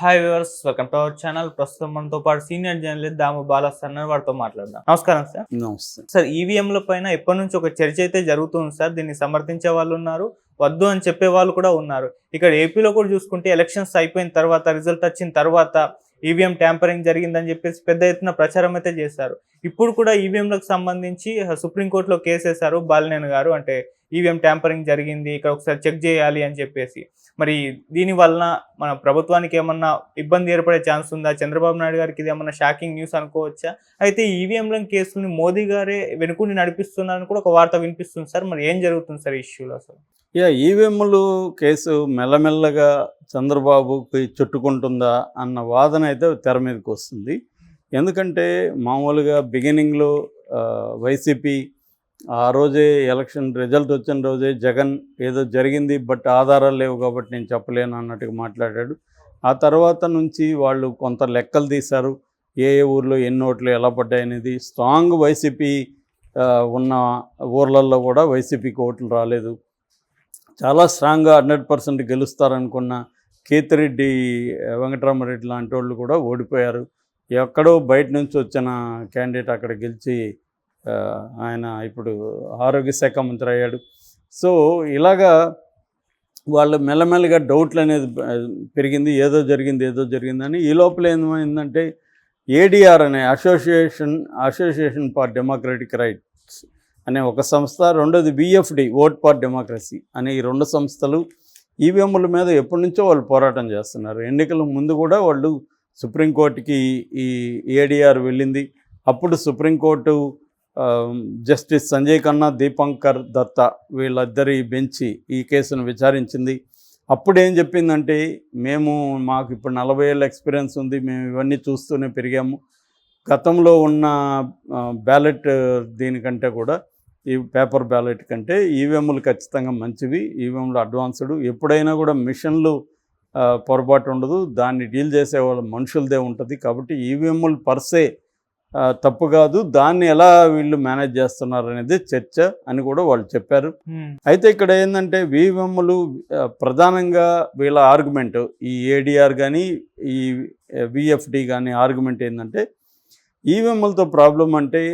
Hi viewers, welcome to our channel. ప్రస్తుతం మనతో పాటు సీనియర్ జర్నలిస్ట్ దాము బాలా సార్ వారితో మాట్లాడదాం. నమస్కారం సార్. నమస్తే సార్, ఈవీఎంల పైన ఎప్పటి నుంచి ఒక చర్చ అయితే జరుగుతుంది సార్. దీన్ని సమర్థించే వాళ్ళు ఉన్నారు, వద్దు అని చెప్పే వాళ్ళు కూడా ఉన్నారు. ఇక్కడ ఏపీలో కూడా చూసుకుంటే ఎలక్షన్స్ అయిపోయిన తర్వాత, రిజల్ట్ వచ్చిన తర్వాత ఈవీఎం ట్యాంపరింగ్ జరిగిందని చెప్పేసి పెద్ద ఎత్తున ప్రచారం అయితే చేశారు. ఇప్పుడు కూడా ఈవీఎంలకు సంబంధించి సుప్రీంకోర్టులో కేసు వేశారు బాలినేని గారు. అంటే ఈవీఎం ట్యాంపరింగ్ జరిగింది, ఇక్కడ ఒకసారి చెక్ చేయాలి అని చెప్పేసి. మరి దీని వలన మన ప్రభుత్వానికి ఏమన్నా ఇబ్బంది ఏర్పడే ఛాన్స్ ఉందా? చంద్రబాబు నాయుడు గారికి ఇది ఏమన్నా షాకింగ్ న్యూస్ అనుకోవచ్చా? అయితే ఈ ఈవీఎంల కేసుని మోదీ గారే వెనుకుండి నడిపిస్తున్నారని కూడా ఒక వార్త వినిపిస్తుంది సార్. మరి ఏం జరుగుతుంది సార్ ఈ ఇష్యూలో అసలు? ఈవీఎంలు కేసు మెల్లమెల్లగా చంద్రబాబుకి చుట్టుకుంటుందా అన్న వాదన అయితే తెర మీదకి వస్తుంది. ఎందుకంటే మామూలుగా బిగినింగ్లో వైసీపీ ఆ రోజే ఎలక్షన్ రిజల్ట్ వచ్చిన రోజే జగన్ ఏదో జరిగింది బట్ ఆధారాలు లేవు కాబట్టి నేను చెప్పలేను అన్నట్టుగా మాట్లాడాడు. ఆ తర్వాత నుంచి వాళ్ళు కొంత లెక్కలు తీశారు, ఏ ఊర్లో ఎన్ని ఓట్లు ఎలా పడ్డాయి అనేది. స్ట్రాంగ్ వైసీపీ ఉన్న ఊర్లలో కూడా వైసీపీకి ఓట్లు రాలేదు. చాలా స్ట్రాంగ్గా 100% గెలుస్తారనుకున్న కేతిరెడ్డి వెంకటరామరెడ్డి లాంటి వాళ్ళు కూడా ఓడిపోయారు. ఎక్కడో బయట నుంచి వచ్చిన క్యాండిడేట్ అక్కడ గెలిచి ఆయన ఇప్పుడు ఆరోగ్య శాఖ మంత్రి అయ్యాడు. సో ఇలాగా వాళ్ళు మెల్లమెల్లగా డౌట్లు అనేది పెరిగింది, ఏదో జరిగిందని. ఈ లోపల ఏమైందంటే ఏడీఆర్ అనే అసోసియేషన్ ఫర్ డెమోక్రటిక్ రైట్స్ అనే ఒక సంస్థ, రెండోది VFD ఓట్ ఫర్ డెమోక్రసీ అనే ఈ రెండు సంస్థలు ఈవీఎంల మీద ఎప్పటి నుంచో వాళ్ళు పోరాటం చేస్తున్నారు. ఎన్నికల ముందు కూడా వాళ్ళు సుప్రీంకోర్టుకి ఈ ఏడీఆర్ వెళ్ళింది. అప్పుడు సుప్రీంకోర్టు జస్టిస్ సంజయ్ ఖన్నా, దీపంకర్ దత్తా వీళ్ళిద్దరి బెంచి ఈ కేసును విచారించింది. అప్పుడు ఏం చెప్పిందంటే, మాకు ఇప్పుడు 40 ఏళ్ళ ఎక్స్పీరియన్స్ ఉంది, మేము ఇవన్నీ చూస్తూనే పెరిగాము. గతంలో ఉన్న బ్యాలెట్ దీనికంటే కూడా ఈ పేపర్ బ్యాలెట్ కంటే ఈవీఎంలు ఖచ్చితంగా మంచివి, ఈవీఎంలు అడ్వాన్స్డ్. ఎప్పుడైనా కూడా మిషన్లు పొరపాటు ఉండదు, దాన్ని డీల్ చేసే వాళ్ళ మనుషులదే ఉంటుంది. కాబట్టి ఈవీఎంలు పర్సే తప్పు కాదు, దాన్ని ఎలా వీళ్ళు మేనేజ్ చేస్తున్నారు అనేది చర్చ అని కూడా వాళ్ళు చెప్పారు. అయితే ఇక్కడ ఏంటంటే ఈవీఎంలు ప్రధానంగా వీళ్ళ ఆర్గ్యుమెంట్, ఈ ఏడీఆర్ కానీ ఈ VFD కానీ ఆర్గ్యుమెంట్ ఏంటంటే, ఈవీఎంలతో ప్రాబ్లం అంటే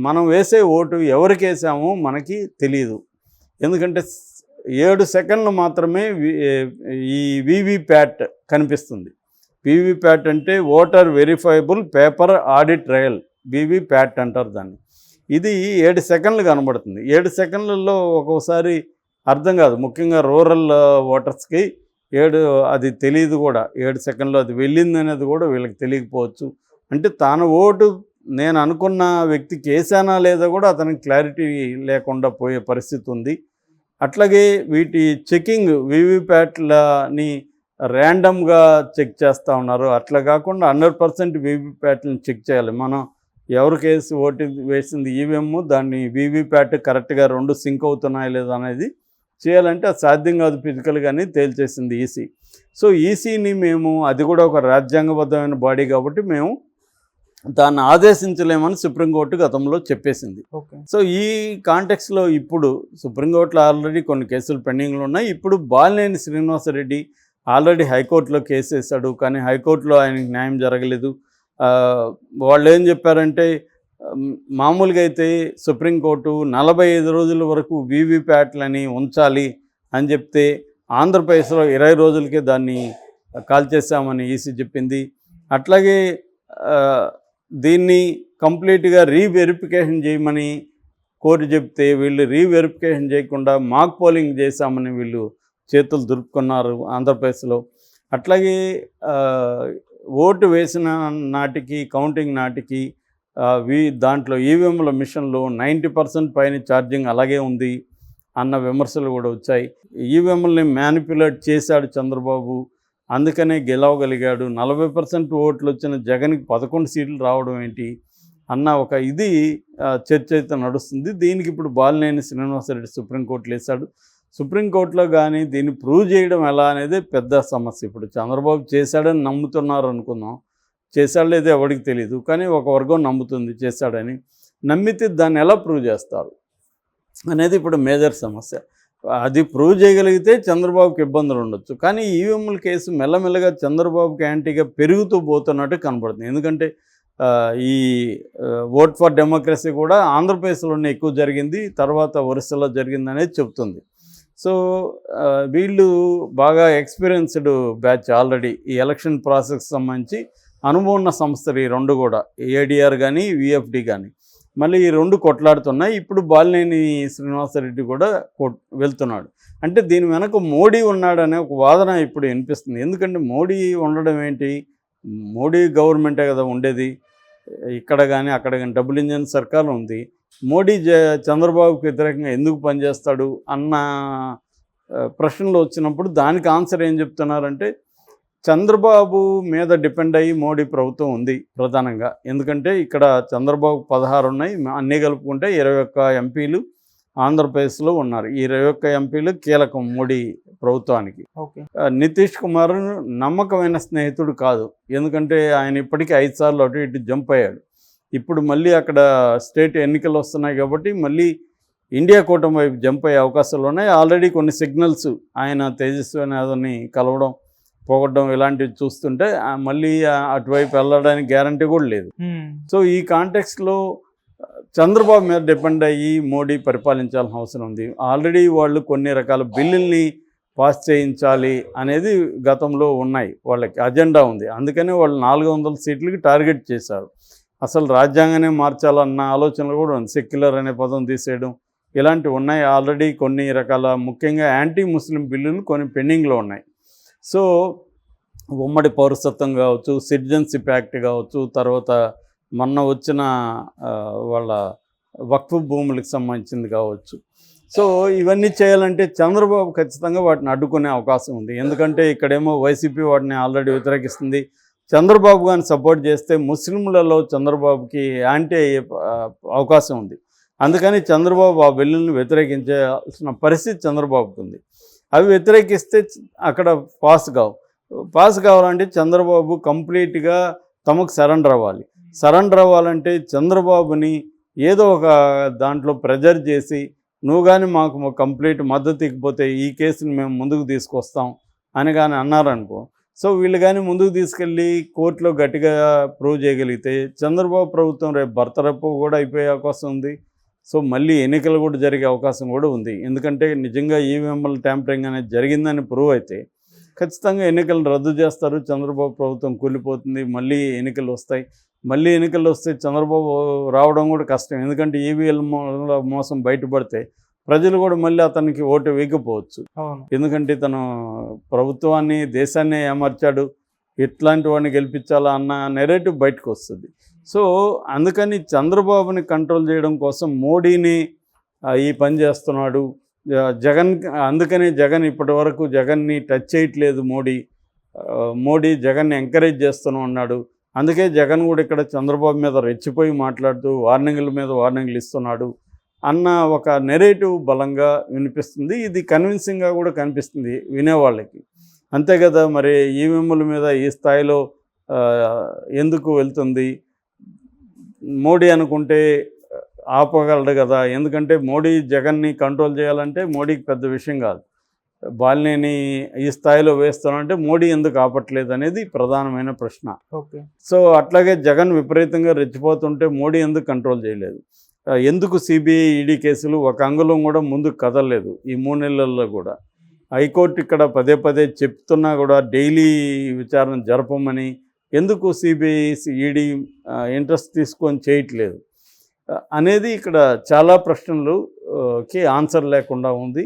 మనం వేసే ఓటు ఎవరికి వేసామో మనకి తెలియదు. ఎందుకంటే 7 సెకండ్లు మాత్రమే ఈ VVPAT కనిపిస్తుంది. VVPAT అంటే voter verifiable paper audit trial, VVPAT అంటారు దాన్ని. ఇది 7 సెకండ్లు కనబడుతుంది. 7 సెకండ్లలో ఒక్కోసారి అర్థం కాదు, ముఖ్యంగా రూరల్ ఓటర్స్కి అది తెలియదు కూడా. 7 సెకండ్లో అది వెళ్ళింది అనేది కూడా వీళ్ళకి తెలియకపోవచ్చు. అంటే తన ఓటు నేను అనుకున్న వ్యక్తికి వేసానా లేదా కూడా అతనికి క్లారిటీ లేకుండా పోయే పరిస్థితి ఉంది. అట్లాగే వీటి చెకింగ్ VVPATలని ర్యాండమ్గా చెక్ చేస్తూ ఉన్నారు. అట్లా కాకుండా 100% VVPATని చెక్ చేయాలి. మనం ఎవరికి ఓటు వేసింది ఈవీఎం, దాన్ని VVPAT కరెక్ట్గా 2 సింక్ అవుతున్నాయా లేదా అనేది చేయాలంటే అది సాధ్యం కాదు ఫిజికల్గానే తేల్చేసింది ఈసీ. సో ఈసీని అది కూడా ఒక రాజ్యాంగబద్ధమైన బాడీ కాబట్టి మేము దాన్ని ఆదేశించలేమని సుప్రీంకోర్టు గతంలో చెప్పేసింది. సో ఈ కాంటెక్స్లో ఇప్పుడు సుప్రీంకోర్టులో ఆల్రెడీ కొన్ని కేసులు పెండింగ్లో ఉన్నాయి. ఇప్పుడు బాలినేని శ్రీనివాసరెడ్డి ఆల్రెడీ హైకోర్టులో కేసు వేశాడు, కానీ హైకోర్టులో ఆయనకి న్యాయం జరగలేదు. వాళ్ళు ఏం చెప్పారంటే, మామూలుగా అయితే సుప్రీంకోర్టు 45 రోజుల వరకు VVPATలని ఉంచాలి అని చెప్తే, ఆంధ్రప్రదేశ్లో 20 రోజులకే దాన్ని కాల్చేసామని ఈసీ చెప్పింది. అట్లాగే దీన్ని కంప్లీట్గా రీవెరిఫికేషన్ చేయమని కోర్టు చెప్తే, వీళ్ళు రీవెరిఫికేషన్ చేయకుండా మాక్ పోలింగ్ చేశామని వీళ్ళు చేతులు దురుపుకున్నారు ఆంధ్రప్రదేశ్లో. అట్లాగే ఓటు వేసిన నాటికి, కౌంటింగ్ నాటికి దాంట్లో ఈవీఎంల మిషన్లో 90% పైన ఛార్జింగ్ అలాగే ఉంది అన్న విమర్శలు కూడా వచ్చాయి. ఈవీఎంలని మ్యానిపులేట్ చేశాడు చంద్రబాబు, అందుకనే గెలవగలిగాడు. 40% ఓట్లు వచ్చిన జగన్కి 11 సీట్లు రావడం ఏంటి అన్న ఒక చర్చ అయితే నడుస్తుంది. దీనికి ఇప్పుడు బాలినేని శ్రీనివాసరెడ్డి సుప్రీంకోర్టులో వేశాడు. సుప్రీంకోర్టులో కానీ దీన్ని ప్రూవ్ చేయడం ఎలా అనేది పెద్ద సమస్య. ఇప్పుడు చంద్రబాబు చేశాడని నమ్ముతున్నారు అనుకుందాం, చేశాడు లేదో ఎవరికి తెలియదు, కానీ ఒక వర్గం నమ్ముతుంది చేశాడని. నమ్మితే దాన్ని ఎలా ప్రూవ్ చేస్తారు అనేది ఇప్పుడు మేజర్ సమస్య. అది ప్రూవ్ చేయగలిగితే చంద్రబాబుకి ఇబ్బందులు ఉండొచ్చు. కానీ ఈవీఎంల కేసు మెల్లమెల్లగా చంద్రబాబుకి యాంటీగా పెరుగుతూ పోతున్నట్టు కనపడుతుంది. ఎందుకంటే ఈ ఓట్ ఫర్ డెమోక్రసీ కూడా ఆంధ్రప్రదేశ్లోనే ఎక్కువ జరిగింది, తర్వాత ఒరిస్సాలో జరిగిందనేది చెప్తుంది. సో వీళ్ళు బాగా ఎక్స్పీరియన్స్డ్ బ్యాచ్ ఆల్రెడీ ఈ ఎలక్షన్ ప్రాసెస్కి సంబంధించి అనుభవం ఉన్న సంస్థలు ఈ రెండు కూడా, ఏడీఆర్ కానీ విఎఫ్డి కానీ. మళ్ళీ ఈ రెండు కొట్లాడుతున్నాయి. ఇప్పుడు బాలినేని శ్రీనివాసరెడ్డి కూడా వెళ్తున్నాడు. అంటే దీని వెనక మోడీ ఉన్నాడనే ఒక వాదన ఇప్పుడు వినిపిస్తుంది. ఎందుకంటే మోడీ ఉండడం ఏంటి, మోడీ గవర్నమెంటే కదా ఉండేది ఇక్కడ కానీ అక్కడ కానీ, డబుల్ ఇంజన్ సర్కార్ ఉంది. మోడీ చంద్రబాబుకి వ్యతిరేకంగా ఎందుకు పనిచేస్తాడు అన్న ప్రశ్నలు వచ్చినప్పుడు దానికి ఆన్సర్ ఏం చెప్తున్నారంటే చంద్రబాబు మీద డిపెండ్ అయ్యి మోడీ ప్రభుత్వం ఉంది ప్రధానంగా. ఎందుకంటే ఇక్కడ చంద్రబాబు 16 ఉన్నాయి, అన్నీ కలుపుకుంటే 21 ఎంపీలు ఆంధ్రప్రదేశ్లో ఉన్నారు. ఈ 21 ఎంపీలు కీలకం మోడీ ప్రభుత్వానికి. నితీష్ కుమార్ నమ్మకమైన స్నేహితుడు కాదు, ఎందుకంటే ఆయన ఇప్పటికీ 5 సార్లు అటు ఇటు జంప్ అయ్యాడు. ఇప్పుడు మళ్ళీ అక్కడ స్టేట్ ఎన్నికలు వస్తున్నాయి కాబట్టి మళ్ళీ ఇండియా కూటమి వైపు జంప్ అయ్యే అవకాశాలు ఉన్నాయి. ఆల్రెడీ కొన్ని సిగ్నల్స్ ఆయన తేజస్వి యాదవ్ని కలవడం, పోగొట్టడం ఇలాంటివి చూస్తుంటే మళ్ళీ అటువైపు వెళ్ళడానికి గ్యారంటీ కూడా లేదు. సో ఈ కాంటెక్స్ట్లో చంద్రబాబు మీద డిపెండ్ అయ్యి మోడీ పరిపాలించాల్సిన అవసరం ఉంది. ఆల్రెడీ వాళ్ళు కొన్ని రకాల బిల్లుల్ని పాస్ చేయించాలి అనేది గతంలో ఉన్నాయి, వాళ్ళకి అజెండా ఉంది. అందుకనే వాళ్ళు 400 సీట్లకి టార్గెట్ చేశారు. అసలు రాజ్యాంగానే మార్చాలన్న ఆలోచనలు కూడా ఉంది. సెక్యులర్ అనే పదం తీసేయడం ఇలాంటివి ఉన్నాయి. ఆల్రెడీ కొన్ని రకాల ముఖ్యంగా యాంటీ ముస్లిం బిల్లులు కొన్ని పెండింగ్లో ఉన్నాయి. సో ఉమ్మడి పౌరసత్వం కావచ్చు, సిటిజన్షిప్ యాక్ట్ కావచ్చు, తర్వాత మొన్న వచ్చిన వాళ్ళ వక్ఫ్ భూములకు సంబంధించింది కావచ్చు. సో ఇవన్నీ చేయాలంటే చంద్రబాబు ఖచ్చితంగా వాటిని అడ్డుకునే అవకాశం ఉంది. ఎందుకంటే ఇక్కడేమో వైసీపీ వాటిని ఆల్రెడీ వ్యతిరేకిస్తుంది. చంద్రబాబు గారిని సపోర్ట్ చేస్తే ముస్లింలలో చంద్రబాబుకి యాంటీ అయ్యే అవకాశం ఉంది. అందుకని చంద్రబాబు ఆ బిల్లులను వ్యతిరేకించాల్సిన పరిస్థితి చంద్రబాబుకు ఉంది. అవి వ్యతిరేకిస్తే అక్కడ పాస్ కావాలంటే చంద్రబాబు కంప్లీట్గా తమకు సరెండర్ అవ్వాలి. సరెండర్ అవ్వాలంటే చంద్రబాబుని ఏదో ఒక దాంట్లో ప్రెజర్ చేసి నువ్వు కానీ మాకు కంప్లీట్ మద్దతు ఇకపోతే ఈ కేసుని మేము ముందుకు తీసుకొస్తాం అని కానీ అన్నారనుకో. సో వీళ్ళు కానీ ముందుకు తీసుకెళ్ళి కోర్టులో గట్టిగా ప్రూవ్ చేయగలిగితే చంద్రబాబు ప్రభుత్వం రేపు బర్తరపు కూడా అయిపోయే అవకాశం ఉంది. సో మళ్ళీ ఎన్నికలు కూడా జరిగే అవకాశం కూడా ఉంది. ఎందుకంటే నిజంగా ఈవీఎంల ట్యాంపరింగ్ అనేది జరిగిందని ప్రూవ్ అయితే ఖచ్చితంగా ఎన్నికలను రద్దు చేస్తారు, చంద్రబాబు ప్రభుత్వం కూలిపోతుంది, మళ్ళీ ఎన్నికలు వస్తాయి. మళ్ళీ ఎన్నికలు వస్తే చంద్రబాబు రావడం కూడా కష్టం. ఎందుకంటే ఈవీఎంల మోసం బయటపడితే ప్రజలు కూడా మళ్ళీ అతనికి ఓటు వేయకపోవచ్చు. ఎందుకంటే తను ప్రభుత్వాన్ని దేశాన్ని ఏమర్చాడు, ఇట్లాంటి వాడిని గెలిపించాలా అన్న నెరేటివ్ బయటకు వస్తుంది. సో అందుకని చంద్రబాబుని కంట్రోల్ చేయడం కోసం మోడీని ఈ పని చేస్తున్నాడు జగన్. అందుకని జగన్ ఇప్పటి వరకు జగన్ని టచ్ చేయట్లేదు మోడీ జగన్ని ఎంకరేజ్ చేస్తూనే ఉన్నాడు. అందుకే జగన్ కూడా ఇక్కడ చంద్రబాబు మీద రెచ్చిపోయి మాట్లాడుతూ వార్నింగ్ల మీద వార్నింగ్లు ఇస్తున్నాడు అన్న ఒక నెరేటివ్ బలంగా వినిపిస్తుంది. ఇది కన్విన్సింగ్గా కూడా కనిపిస్తుంది వినేవాళ్ళకి. అంతే కదా, మరి ఈవీఎంల మీద ఈ స్థాయిలో ఎందుకు వెళ్తుంది? మోడీ అనుకుంటే ఆపగలడు కదా. ఎందుకంటే మోడీ జగన్ని కంట్రోల్ చేయాలంటే మోడీకి పెద్ద విషయం కాదు. బాలినేని ఈ స్థాయిలో వేస్తానంటే మోడీ ఎందుకు ఆపట్లేదు అనేది ప్రధానమైన ప్రశ్న. సో అట్లాగే జగన్ విపరీతంగా రెచ్చిపోతుంటే మోడీ ఎందుకు కంట్రోల్ చేయలేదు? ఎందుకు సిబిఐ ఈడీ కేసులు ఒక అంగుళం కూడా ముందుకు కదలలేదు ఈ 3 నెలల్లో కూడా? హైకోర్టు ఇక్కడ పదే చెప్తున్నా కూడా డైలీ విచారణ జరపమని ఎందుకు సిబిఐ ఈడీ ఇంట్రెస్ట్ తీసుకొని చేయట్లేదు అనేది ఇక్కడ చాలా ప్రశ్నలకి ఆన్సర్ లేకుండా ఉంది.